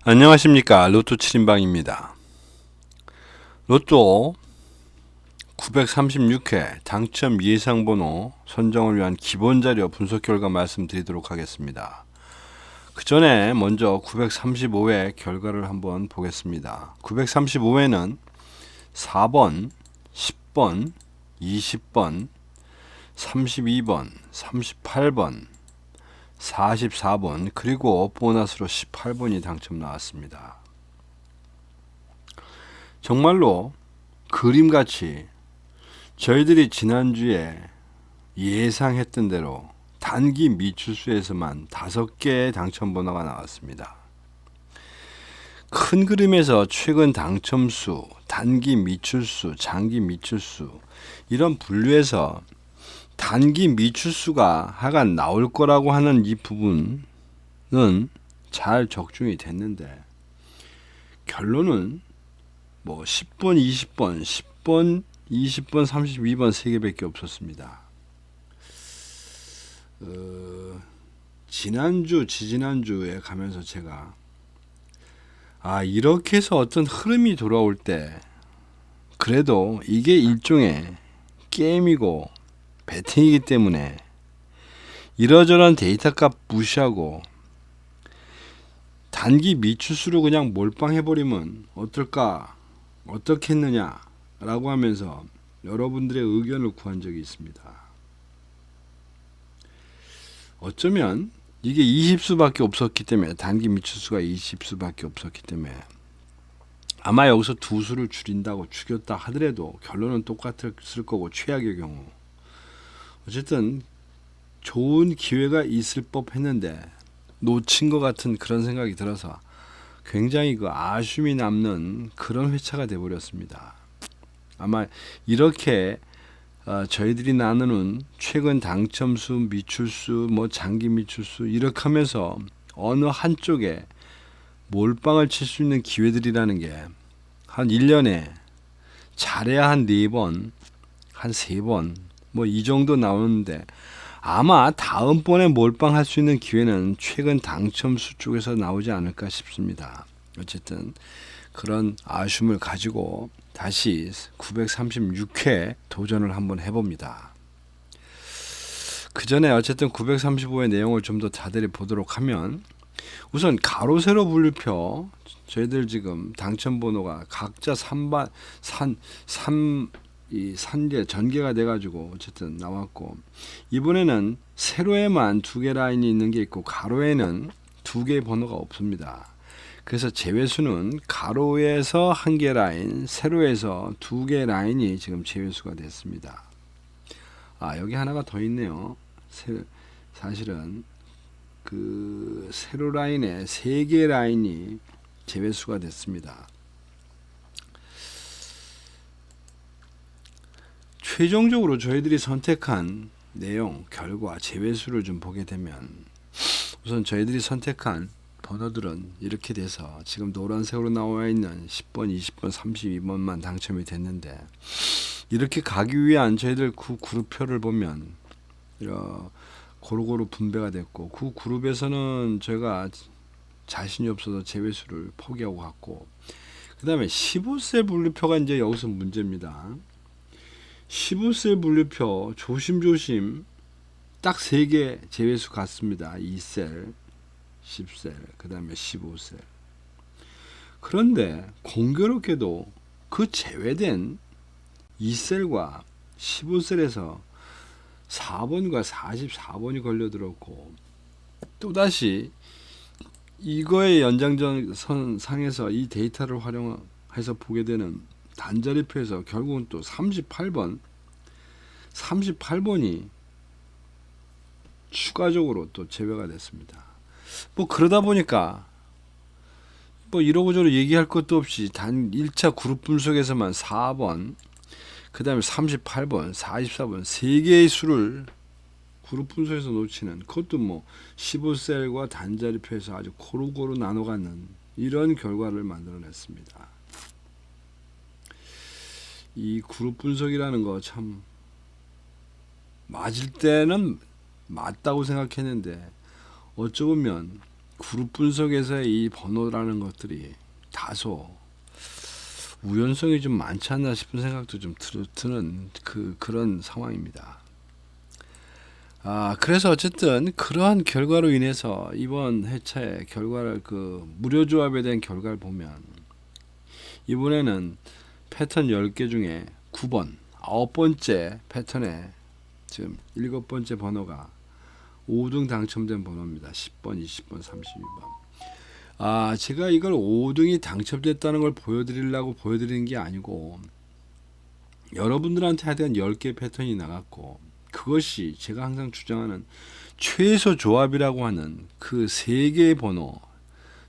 안녕하십니까. 로또 7인방입니다. 로또 936회 당첨 예상번호 선정을 위한 기본자료 분석 결과 말씀드리도록 하겠습니다. 그 전에 먼저 935회 결과를 한번 보겠습니다. 935회는 4번, 10번, 20번, 32번, 38번, 44번 그리고 보너스로 18번이 당첨 나왔습니다. 정말로 그림같이 저희들이 지난주에 예상했던 대로 단기 미추수에서만 5개의 당첨 번호가 나왔습니다. 큰 그림에서 최근 당첨수, 단기 미출수, 장기 미출수 이런 분류에서 단기 미출수가 하여간 나올 거라고 하는 이 부분은 잘 적중이 됐는데 결론은 뭐 10번, 20번, 10번, 20번, 32번 3개밖에 없었습니다. 지난주, 지지난주에 가면서 제가 이렇게 해서 어떤 흐름이 돌아올 때 그래도 이게 일종의 게임이고 배팅이기 때문에 이러저러한 데이터값 무시하고 단기 미추수로 그냥 몰빵해버리면 어떨까, 어떻겠느냐 라고 하면서 여러분들의 의견을 구한 적이 있습니다. 어쩌면 이게 20수밖에 없었기 때문에 단기 미추수가 20수밖에 없었기 때문에 아마 여기서 2수를 줄인다고 죽였다 하더라도 결론은 똑같을 거고 최악의 경우 어쨌든 좋은 기회가 있을 법 했는데 놓친 것 같은 그런 생각이 들어서 굉장히 그 아쉬움이 남는 그런 회차가 되어버렸습니다. 아마 이렇게 저희들이 나누는 최근 당첨수, 미출수, 뭐 장기 미출수 이렇게 하면서 어느 한쪽에 몰빵을 칠 수 있는 기회들이라는 게 한 1년에 잘해야 한 4번, 한 3번 뭐 이 정도 나오는데 아마 다음번에 몰빵할 수 있는 기회는 최근 당첨수 쪽에서 나오지 않을까 싶습니다. 어쨌든 그런 아쉬움을 가지고 다시 936회 도전을 한번 해봅니다. 그 전에 어쨌든 935회 내용을 좀 더 자세히 보도록 하면 우선 가로 세로 분류표 저희들 지금 당첨 번호가 각자 3반 이 산계 전개가 돼가지고 어쨌든 나왔고 이번에는 세로에만 2개 라인이 있는 게 있고 가로에는 2개의 번호가 없습니다. 그래서 제외수는 가로에서 1개 라인, 세로에서 2개 라인이 지금 제외수가 됐습니다. 여기 하나가 더 있네요. 사실은 그 세로 라인에 3개 라인이 제외수가 됐습니다. 최종적으로 저희들이 선택한 내용, 결과, 제외수를 좀 보게 되면 우선 저희들이 선택한 번호들은 이렇게 돼서 지금 노란색으로 나와 있는 10번, 20번, 32번만 당첨이 됐는데 이렇게 가기 위한 저희들 그 그룹표를 보면 고루고루 분배가 됐고 그 그룹에서는 제가 자신이 없어서 제외수를 포기하고 갔고 그 다음에 15셀 분류표가 이제 여기서 문제입니다. 15셀 분류표 조심조심 딱 3개 제외수 같습니다. 2셀, 10셀, 그 다음에 15셀. 그런데 공교롭게도 그 제외된 2셀과 15셀에서 4번과 44번이 걸려들었고 또다시 이거의 연장선 상에서 이 데이터를 활용해서 보게 되는 단자리표에서 결국은 또 38번이 추가적으로 또 제외가 됐습니다. 뭐 그러다 보니까 뭐 이러고저러 얘기할 것도 없이 단 1차 그룹 분석에서만 4번, 그 다음에 38번, 44번 3개의 수를 그룹 분석에서 놓치는 그것도 뭐 15셀과 단자리표에서 아주 고루고루 나눠가는 이런 결과를 만들어냈습니다. 이 그룹 분석이라는 거 참 맞을 때는 맞다고 생각했는데 어쩌면 그룹 분석에서의 이 번호라는 것들이 다소 우연성이 좀 많지 않나 싶은 생각도 좀 드는 그런 상황입니다. 그래서 어쨌든 그러한 결과로 인해서 이번 회차의 결과를 무료 조합에 대한 결과를 보면 이번에는 패턴 10개 중에 9번, 9번째 패턴에 지금 7번째 번호가 5등 당첨된 번호입니다. 10번, 20번, 32번. 제가 이걸 5등이 당첨됐다는 걸 보여드리려고 보여드리는 게 아니고 여러분들한테 하여간 10개 패턴이 나갔고 그것이 제가 항상 주장하는 최소 조합이라고 하는 그 3개의 번호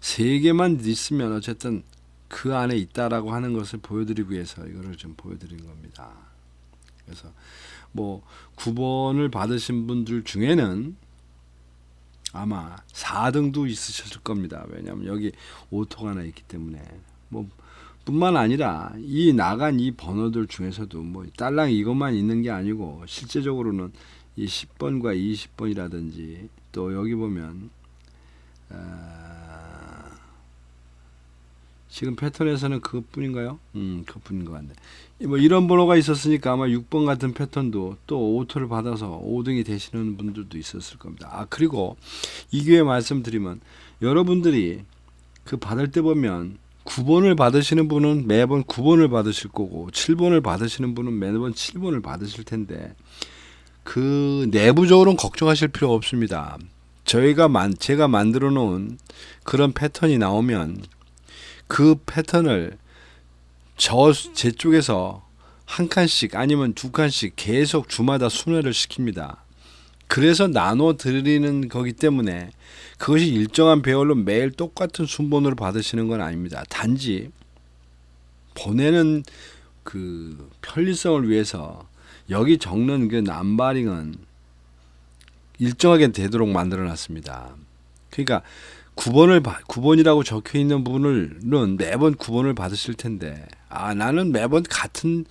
3개만 있으면 어쨌든 그 안에 있다라고 하는 것을 보여드리기 위해서 이거를 좀 보여드린 겁니다. 그래서 9번을 받으신 분들 중에는 아마 4등도 있으셨을 겁니다. 왜냐하면 여기 오토가 하나 있기 때문에 뿐만 아니라 이 나간 이 번호들 중에서도 딸랑 이것만 있는 게 아니고 실제적으로는 이 10번과 20번이라든지 또 여기 보면 지금 패턴에서는 그것뿐인가요? 그것뿐인 것 같네. 이런 번호가 있었으니까 아마 6번 같은 패턴도 또 오토를 받아서 5등이 되시는 분들도 있었을 겁니다. 그리고 이 기회에 말씀드리면 여러분들이 받을 때 보면 9번을 받으시는 분은 매번 9번을 받으실 거고 7번을 받으시는 분은 매번 7번을 받으실 텐데 내부적으로는 걱정하실 필요가 없습니다. 제가 만들어 놓은 그런 패턴이 나오면 그 패턴을 제 쪽에서 한 칸씩 아니면 2칸씩 계속 주마다 순회를 시킵니다. 그래서 나눠 드리는 거기 때문에 그것이 일정한 배열로 매일 똑같은 순번호를 받으시는 건 아닙니다. 단지 보내는 편리성을 위해서 여기 적는 남바링은 일정하게 되도록 만들어 놨습니다. 그러니까 9번이라고 적혀 있는 분은 매번 9번을 받으실 텐데 나는 매번 같은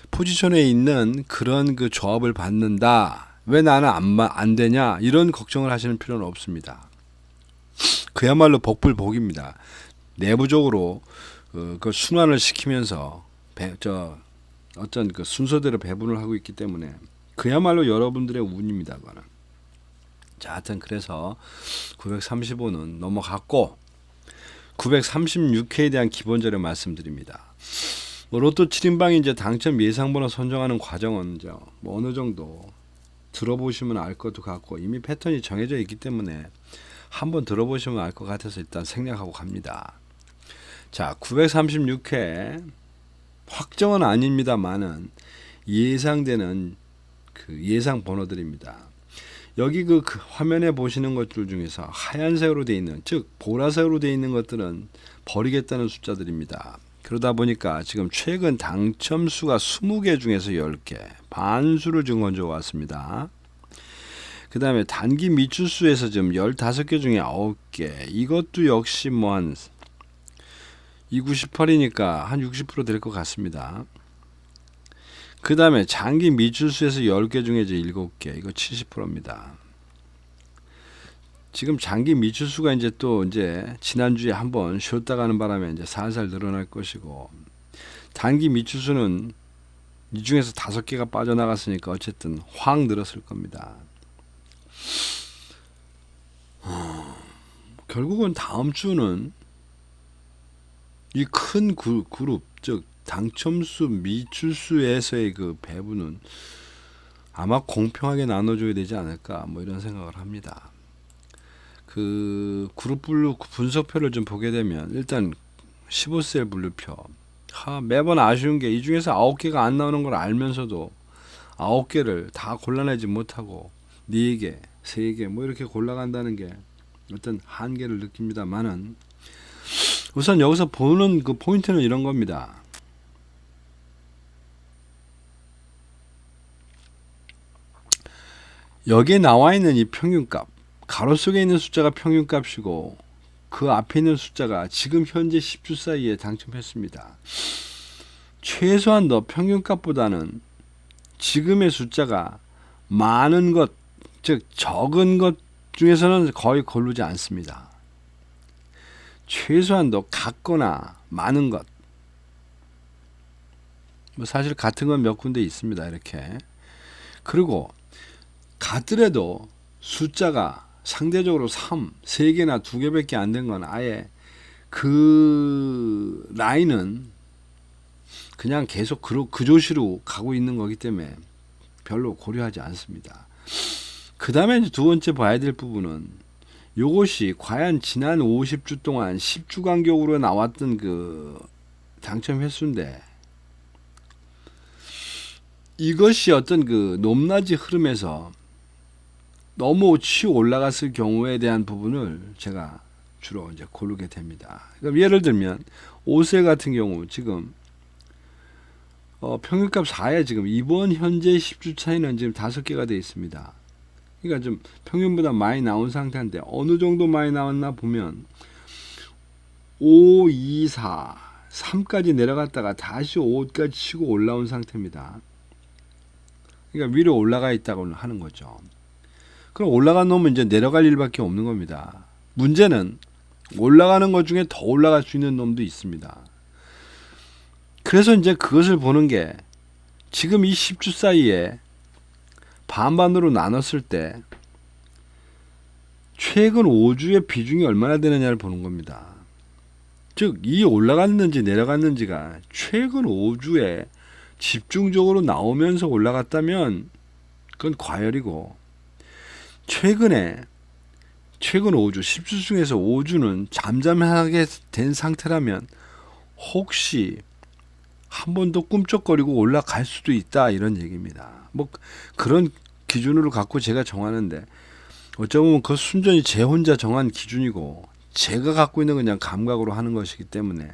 포지션에 있는 그런 조합을 받는다. 왜 나는 안 되냐? 이런 걱정을 하시는 필요는 없습니다. 그야말로 복불복입니다. 내부적으로 순환을 시키면서 어떤 순서대로 배분을 하고 있기 때문에 그야말로 여러분들의 운입니다. 그거는. 자, 하여튼 그래서 935는 넘어갔고 936회에 대한 기본적으로 말씀드립니다. 로또 7인방이 이제 당첨 예상번호 선정하는 과정은 이제 어느 정도 들어보시면 알 것도 같고 이미 패턴이 정해져 있기 때문에 한번 들어보시면 알 것 같아서 일단 생략하고 갑니다. 자, 936회 확정은 아닙니다만은 예상되는 예상 번호들입니다. 여기 화면에 보시는 것들 중에서 하얀색으로 되어 있는, 즉 보라색으로 되어 있는 것들은 버리겠다는 숫자들입니다. 그러다 보니까 지금 최근 당첨수가 20개 중에서 10개, 반수를 지금 건져 왔습니다. 그 다음에 단기 미추수에서 지금 15개 중에 9개, 이것도 역시 한 298이니까 한 60% 될 것 같습니다. 그 다음에 장기 미추수에서 10개 중에 이제 7개, 이거 70%입니다. 지금 장기 미추수가 이제 지난주에 한번 쉬었다 가는 바람에 이제 살살 늘어날 것이고, 단기 미추수는 이 중에서 5개가 빠져나갔으니까 어쨌든 확 늘었을 겁니다. 결국은 다음 주는 이 큰 그룹, 즉 당첨수 미추수에서의 배분은 아마 공평하게 나눠줘야 되지 않을까 이런 생각을 합니다. 그룹 분석표를 좀 보게 되면 일단 15셀 분류표, 매번 아쉬운 게 이 중에서 9개가 안 나오는 걸 알면서도 9개를 다 골라내지 못하고 4개, 3개 이렇게 골라간다는 게 어떤 한계를 느낍니다만은, 우선 여기서 보는 포인트는 이런 겁니다. 여기에 나와 있는 이 평균값, 가로 속에 있는 숫자가 평균값이고 그 앞에 있는 숫자가 지금 현재 10주 사이에 당첨했습니다. 최소한 평균값보다는 지금의 숫자가 많은 것, 즉 적은 것 중에서는 거의 고르지 않습니다. 최소한도 같거나 많은 것. 뭐 사실 같은 건 몇 군데 있습니다. 이렇게. 그리고 같더라도 숫자가 상대적으로 3, 3개나 2개밖에 안 된 건 아예 그 라인은 그냥 계속 그 조시로 가고 있는 거기 때문에 별로 고려하지 않습니다. 그 다음에 두 번째 봐야 될 부분은 요것이 과연 지난 50주 동안 10주 간격으로 나왔던 그 당첨 횟수인데 이것이 어떤 그 높낮이 흐름에서 너무 치고 올라갔을 경우에 대한 부분을 제가 주로 이제 고르게 됩니다. 그럼 예를 들면 5세 같은 경우 지금 평균값 4에 지금 이번 현재 10주 차이는 지금 5개가 되어 있습니다. 그러니까 좀 평균보다 많이 나온 상태인데 어느 정도 많이 나왔나 보면 5, 2, 4, 3까지 내려갔다가 다시 5까지 치고 올라온 상태입니다. 그러니까 위로 올라가 있다고 하는 거죠. 그럼 올라간 놈은 이제 내려갈 일밖에 없는 겁니다. 문제는 올라가는 것 중에 더 올라갈 수 있는 놈도 있습니다. 그래서 이제 그것을 보는 게 지금 이 10주 사이에 반반으로 나눴을 때 최근 5주의 비중이 얼마나 되느냐를 보는 겁니다. 즉, 이 올라갔는지 내려갔는지가 최근 5주에 집중적으로 나오면서 올라갔다면 그건 과열이고 최근 5주, 10주 중에서 5주는 잠잠하게 된 상태라면 혹시 한 번 더 꿈쩍거리고 올라갈 수도 있다 이런 얘기입니다. 뭐 그런 기준으로 갖고 제가 정하는데 어쩌면 그 순전히 제 혼자 정한 기준이고 제가 갖고 있는 그냥 감각으로 하는 것이기 때문에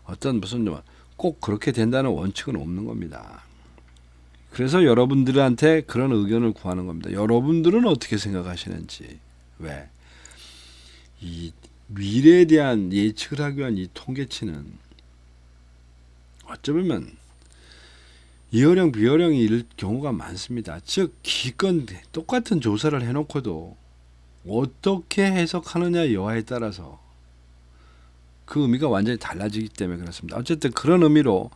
어떤 무슨 꼭 그렇게 된다는 원칙은 없는 겁니다. 그래서 여러분들한테 그런 의견을 구하는 겁니다. 여러분들은 어떻게 생각하시는지. 왜? 이 미래에 대한 예측을 하기 위한 이 통계치는 어쩌면 이어령 비어령일 경우가 많습니다. 즉 기껏 똑같은 조사를 해놓고도 어떻게 해석하느냐 여하에 따라서 그 의미가 완전히 달라지기 때문에 그렇습니다. 어쨌든 그런 의미로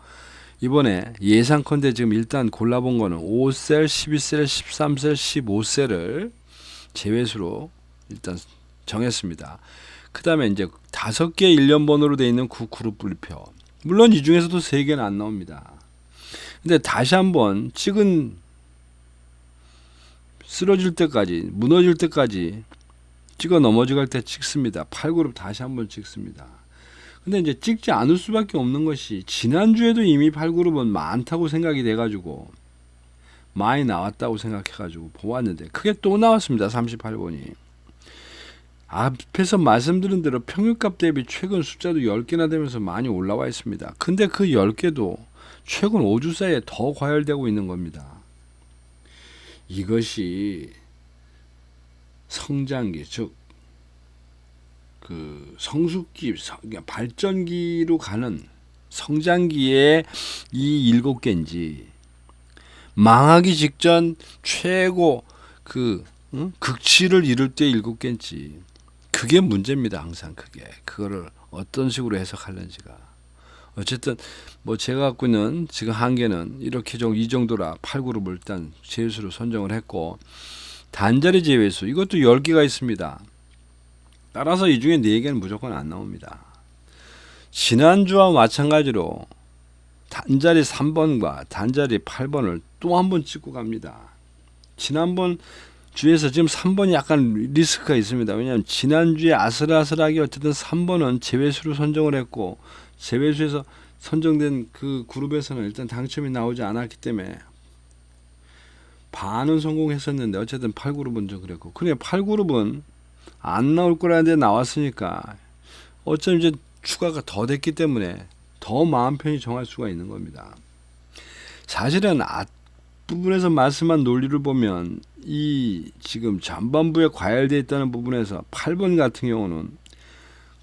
이번에 예상컨대 지금 일단 골라본 거는 5셀, 12셀, 13셀, 15셀을 제외수로 일단 정했습니다. 그 다음에 이제 5개 1년번호로 되어 있는 그룹 분류표. 물론 이 중에서도 3개는 안 나옵니다. 근데 다시 한번 쓰러질 때까지, 무너질 때까지 찍어 넘어질 때 찍습니다. 8그룹 다시 한번 찍습니다. 근데 이제 찍지 않을 수밖에 없는 것이 지난주에도 이미 8그룹은 많다고 생각이 돼가지고 많이 나왔다고 생각해가지고 보았는데 그게 또 나왔습니다. 38번이. 앞에서 말씀드린 대로 평균값 대비 최근 숫자도 10개나 되면서 많이 올라와 있습니다. 근데 그 10개도 최근 5주 사이에 더 과열되고 있는 겁니다. 이것이 성장기, 즉 그 성숙기, 발전기로 가는 성장기의 이 7개인지 망하기 직전 최고 극치를 이룰 때 7개인지 그게 문제입니다. 항상 그거를 어떤 식으로 해석하는지가. 어쨌든 뭐 제가 갖고 있는 지금 한계는 이렇게 이 정도라 8그룹을 일단 제외수로 선정을 했고 단자리 제외수 이것도 10개가 있습니다. 따라서 이 중에 4개는 무조건 안 나옵니다. 지난주와 마찬가지로 단자리 3번과 단자리 8번을 또 한 번 찍고 갑니다. 지난번 주에서 지금 3번이 약간 리스크가 있습니다. 왜냐하면 지난주에 아슬아슬하게 어쨌든 3번은 제외수로 선정을 했고 제외수에서 선정된 그 그룹에서는 일단 당첨이 나오지 않았기 때문에 반은 성공했었는데 어쨌든 8그룹은 좀 그랬고 그래 8그룹은 안 나올 거라는데 나왔으니까 어쩌면 이제 추가가 더 됐기 때문에 더 마음 편히 정할 수가 있는 겁니다. 사실은 앞부분에서 말씀한 논리를 보면 이 지금 전반부에 과열되어 있다는 부분에서 8번 같은 경우는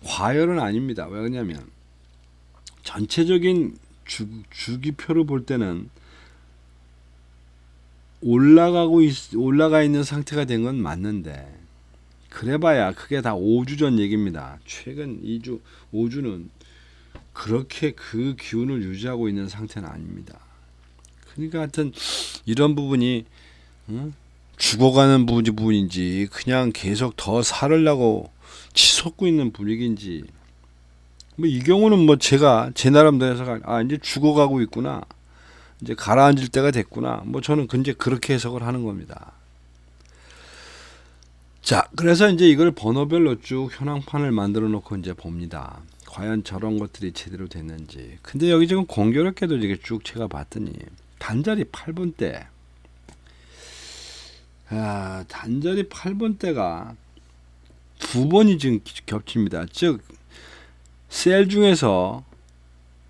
과열은 아닙니다. 왜 그러냐면 전체적인 주기표를 볼 때는 올라가 있는 상태가 된 건 맞는데 그래봐야 그게 다 5주 전 얘기입니다. 최근 2주, 5주는 그렇게 그 기운을 유지하고 있는 상태는 아닙니다. 그러니까 하여튼 이런 부분이 죽어가는 부분인지 그냥 계속 더 살으려고 치솟고 있는 분위기인지 뭐 이 경우는 뭐 제가 제 나름대로 해석할 이제 죽어가고 있구나, 이제 가라앉을 때가 됐구나, 뭐 저는 이제 그렇게 해석을 하는 겁니다. 자, 그래서 이제 이걸 번호별로 쭉 현황판을 만들어 놓고 이제 봅니다. 과연 저런 것들이 제대로 됐는지. 근데 여기 지금 공교롭게도 이게 쭉 제가 봤더니 단자리 8번 때, 단자리 8번 때가 두 번이 지금 겹칩니다. 즉 셀 중에서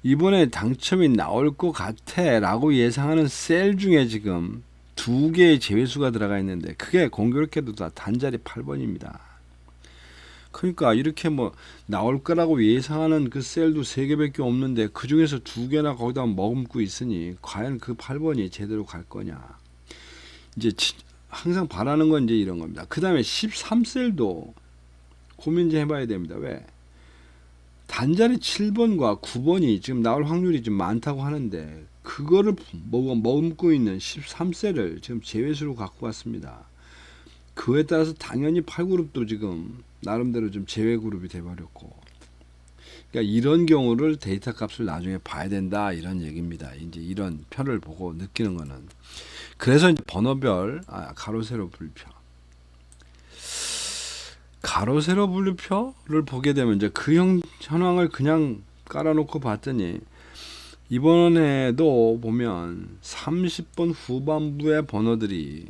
이번에 당첨이 나올 것 같아 라고 예상하는 셀 중에 지금 두 개의 제외수가 들어가 있는데 그게 공교롭게도 다 단자리 8번입니다. 그러니까 이렇게 뭐 나올 거라고 예상하는 그 셀도 3개밖에 없는데 그 중에서 2개나 거기다 머금고 있으니 과연 그 8번이 제대로 갈 거냐. 이제 항상 바라는 건 이제 이런 겁니다. 그 다음에 13셀도 고민 좀 해봐야 됩니다. 왜? 단자리 7번과 9번이 지금 나올 확률이 좀 많다고 하는데 그거를 머금고 있는 13셀을 지금 제외수로 갖고 왔습니다. 그에 따라서 당연히 8그룹도 지금 나름대로 좀 제외 그룹이 돼버렸고, 그러니까 이런 경우를 데이터 값을 나중에 봐야 된다 이런 얘기입니다. 이제 이런 표를 보고 느끼는 거는, 그래서 이제 번호별 가로 세로 분류표, 가로 세로 분류표를 보게 되면 이제 그 현황을 그냥 깔아놓고 봤더니 이번에도 보면 30번 후반부의 번호들이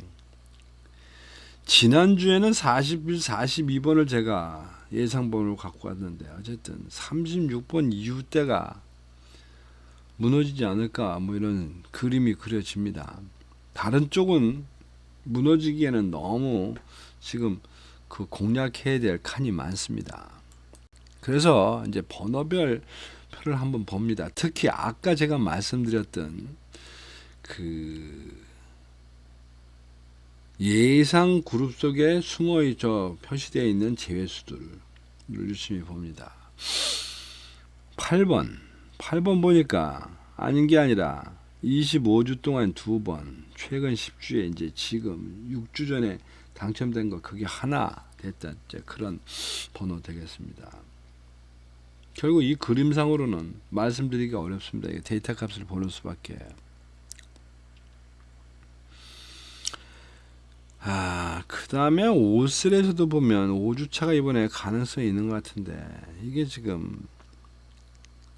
지난주에는 41, 42번을 제가 예상번호로 갖고 왔는데 어쨌든 36번 이후 때가 무너지지 않을까 뭐 이런 그림이 그려집니다. 다른 쪽은 무너지기에는 너무 지금 그 공략해야 될 칸이 많습니다. 그래서 이제 번호별 표를 한번 봅니다. 특히 아까 제가 말씀드렸던 그 예상 그룹 속에 숨어 표시되어 있는 제외수들을 유심히 봅니다. 8번 보니까 아닌 게 아니라 25주 동안 2번, 최근 10주에 이제 지금 6주 전에 당첨된 거 그게 하나 됐다, 이제 그런 번호 되겠습니다. 결국 이 그림상으로는 말씀드리기가 어렵습니다. 데이터 값을 보는 수밖에. 그 다음에 5슬에서도 보면 5주차가 이번에 가능성이 있는 것 같은데 이게 지금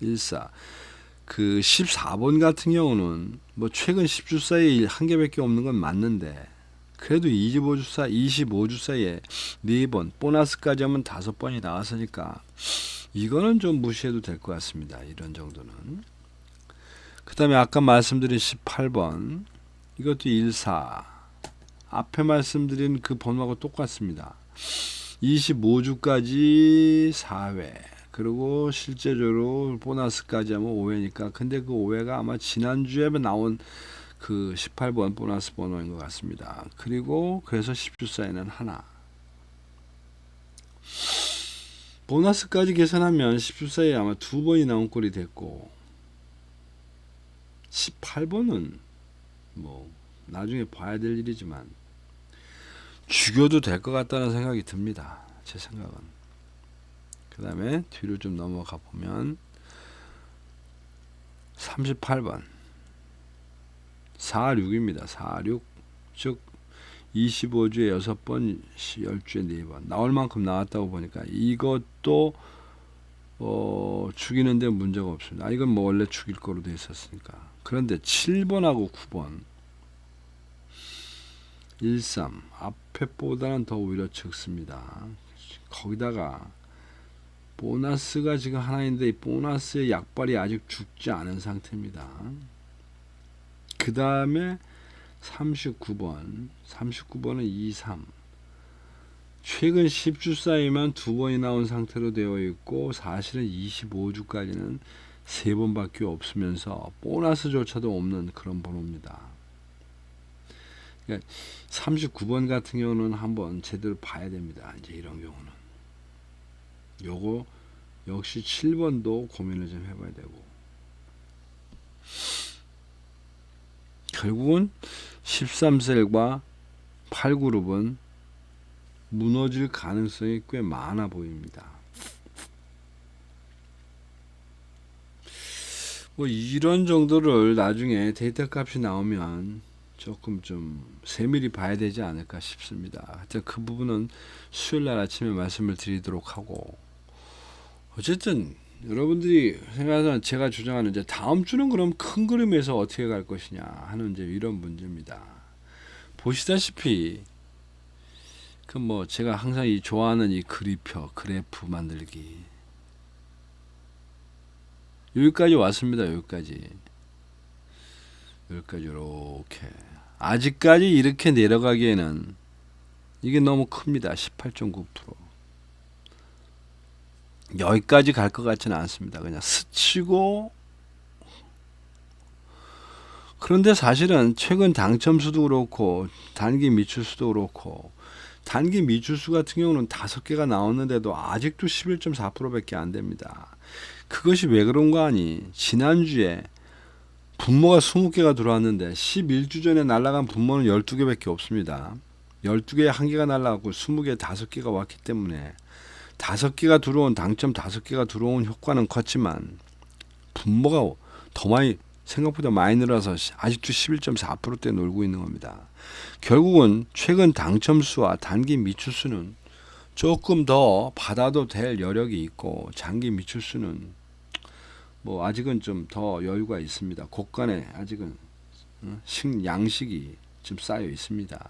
14, 그 14번 같은 경우는 뭐 최근 10주 사이에 한 개밖에 없는 건 맞는데 그래도 25주 사이에 4번, 보너스까지 하면 5번이 나왔으니까 이거는 좀 무시해도 될 것 같습니다. 이런 정도는. 그 다음에 아까 말씀드린 18번, 이것도 14. 앞에 말씀드린 그 번호하고 똑같습니다. 25주까지 4회, 그리고 실제적으로 보너스까지 하면 5회니까, 근데 그 5회가 아마 지난주에 나온 그 18번 보너스 번호인 것 같습니다. 그리고 그래서 10주 사이는 하나. 보너스까지 계산하면 10주 사이에 아마 2번이 나온 꼴이 됐고, 18번은 뭐 나중에 봐야 될 일이지만 죽여도 될 것 같다는 생각이 듭니다. 제 생각은. 그 다음에 뒤로 좀 넘어가 보면 38번 46입니다. 46, 즉 25주에 6번, 10주에 4번 나올 만큼 나왔다고 보니까 이것도 죽이는데 문제가 없습니다. 이건 뭐 원래 죽일 거로 돼 있었으니까. 그런데 7번하고 9번 13 앞에보다는 더 오히려 적습니다. 거기다가 보너스가 지금 하나 있는데 이 보너스의 약발이 아직 죽지 않은 상태입니다. 그 다음에 39번은 23, 최근 10주 사이만 2번이 나온 상태로 되어 있고 사실은 25주까지는 3번밖에 없으면서 보너스조차도 없는 그런 번호입니다. 그러니까 39번 같은 경우는 한번 제대로 봐야 됩니다. 이제 이런 경우는 요거 역시 7번도 고민을 좀 해봐야 되고, 결국은 13셀과 8그룹은 무너질 가능성이 꽤 많아 보입니다. 뭐 이런 정도를 나중에 데이터 값이 나오면 조금 좀 세밀히 봐야 되지 않을까 싶습니다. 하여튼 그 부분은 수요일날 아침에 말씀을 드리도록 하고, 어쨌든 여러분들이 생각하는, 제가 주장하는 이제 다음 주는 그럼 큰 그림에서 어떻게 갈 것이냐 하는 이제 이런 문제입니다. 보시다시피 그 뭐 제가 항상 좋아하는 이 그리표, 그래프 만들기, 여기까지 왔습니다. 여기까지 이렇게 아직까지 이렇게 내려가기에는 이게 너무 큽니다. 18.9%. 여기까지 갈 것 같지는 않습니다. 그냥 스치고. 그런데 사실은 최근 당첨수도 그렇고 단기 미출수도 그렇고, 단기 미출수 같은 경우는 5개가 나왔는데도 아직도 11.4%밖에 안 됩니다. 그것이 왜 그런가 하니, 지난주에 분모가 20개가 들어왔는데 11주 전에 날아간 분모는 12개밖에 없습니다. 12개에 1개가 날아가고 20개에 5개가 왔기 때문에 5개가 들어온, 당첨 5개가 들어온 효과는 컸지만 분모가 더 많이, 생각보다 많이 늘어서 아직도 11.4%대 놀고 있는 겁니다. 결국은 최근 당첨수와 단기 미출수는 조금 더 받아도 될 여력이 있고, 장기 미출수는 뭐 아직은 좀 더 여유가 있습니다. 곳간에 아직은 양식이 좀 쌓여 있습니다.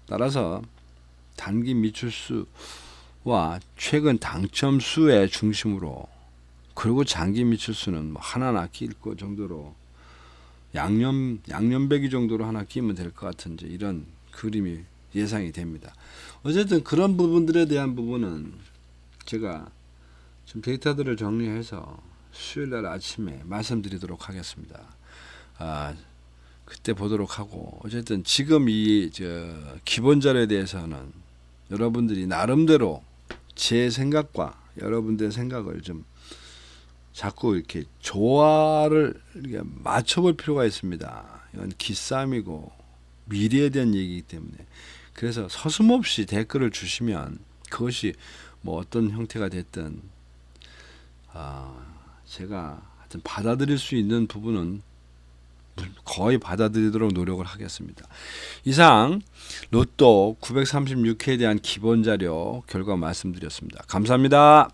따라서 단기 미출수와 최근 당첨수의 중심으로, 그리고 장기 미출수는 뭐 하나나 끼일 거 정도로 양념배기 정도로 하나 끼면 될 것 같은 이제 이런 그림이 예상이 됩니다. 어쨌든 그런 부분들에 대한 부분은 제가 좀 데이터들을 정리해서 수요일날 아침에 말씀드리도록 하겠습니다. 그때 보도록 하고, 어쨌든 지금 이 기본 자료에 대해서는 여러분들이 나름대로 제 생각과 여러분들의 생각을 좀 자꾸 이렇게 조화를 이렇게 맞춰볼 필요가 있습니다. 이건 기싸움이고 미래에 대한 얘기이기 때문에, 그래서 서슴없이 댓글을 주시면 그것이 뭐 어떤 형태가 됐든 제가 하여튼 받아들일 수 있는 부분은 거의 받아들이도록 노력을 하겠습니다. 이상 로또 936회에 대한 기본 자료 결과 말씀드렸습니다. 감사합니다.